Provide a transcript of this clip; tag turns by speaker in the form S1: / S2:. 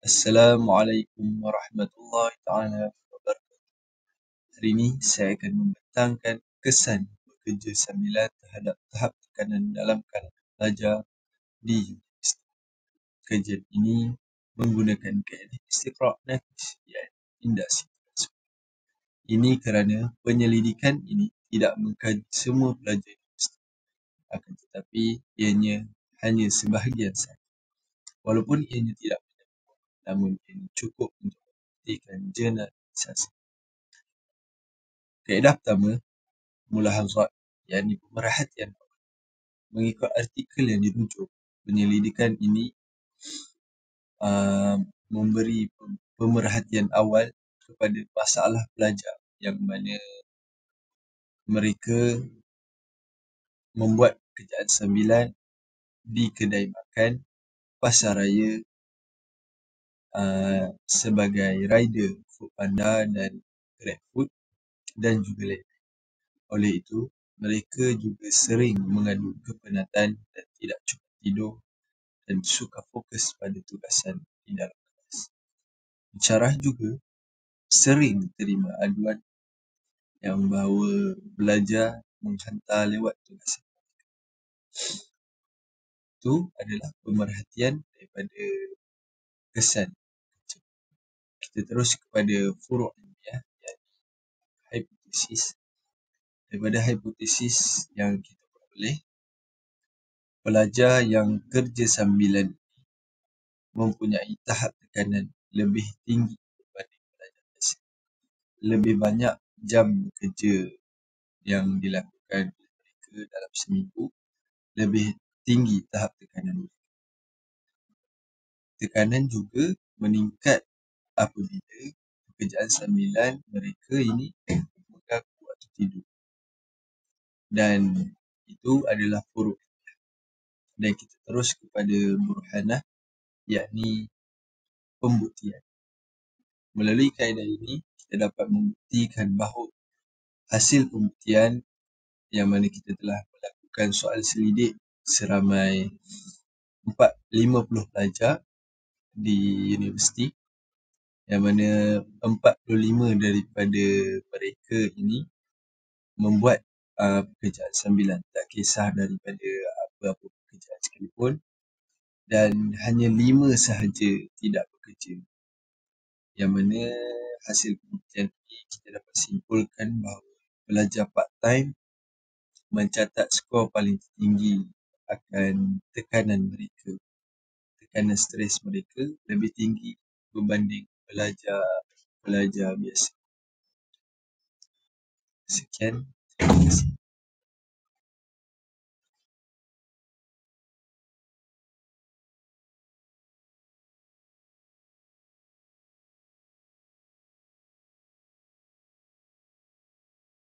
S1: Assalamualaikum warahmatullahi taala wabarakatuh. Hari ini saya akan membentangkan kesan bekerja sambilan terhadap tahap tekanan dalam kalangan pelajar di universiti. Kajian ini menggunakan kaedah istiqra' nafis iaitu indeks. Ini kerana penyelidikan ini tidak mengkaji semua pelajar universiti, akan tetapi ianya hanya sebahagian sahaja. Walaupun ianya tidak banyak, namun ianya cukup untuk membuktikan generalisasi. Kaedah pertama, mulahazat, yakni pemerhatian. Mengikut artikel yang dirujuk, penyelidikan ini memberi pemerhatian awal kepada masalah pelajar yang mana mereka membuat pekerjaan sambilan di kedai makan, pasaraya, sebagai rider Foodpanda dan GrabFood dan juga lain. Oleh itu, mereka juga sering mengadu kepenatan dan tidak cukup tidur dan suka fokus pada tugasan di dalam kelas. Pensyarah juga sering terima aduan yang bahawa belajar menghantar lewat tugasan. Itu adalah pemerhatian daripada kesan. Kita terus kepada furuk ilmiah, iaitu hipotesis. Daripada hipotesis yang kita peroleh, pelajar yang kerja sambilan mempunyai tahap tekanan lebih tinggi berbanding pelajar biasa. Lebih banyak jam kerja yang dilakukan oleh mereka dalam seminggu, lebih tinggi tahap tekanan mereka. Tekanan juga meningkat apabila pekerjaan sambilan mereka ini mengganggu waktu tidur. Dan itu adalah furuk. Dan kita terus kepada burhanah, yakni pembuktian. Melalui kaedah ini, kita dapat membuktikan bahawa hasil pembuktian yang mana kita telah melakukan soal selidik seramai 50 pelajar di universiti, yang mana 45 daripada mereka ini membuat pekerjaan sambilan, tak kisah daripada apa-apa pekerjaan sekalipun, dan hanya 5 sahaja tidak bekerja. Yang mana hasil pembuktian ini kita dapat simpulkan bahawa pelajar part-time mencatat skor paling tinggi akan tekanan mereka. Tekanan stres mereka lebih tinggi berbanding pelajar biasa. Sekian, terima kasih.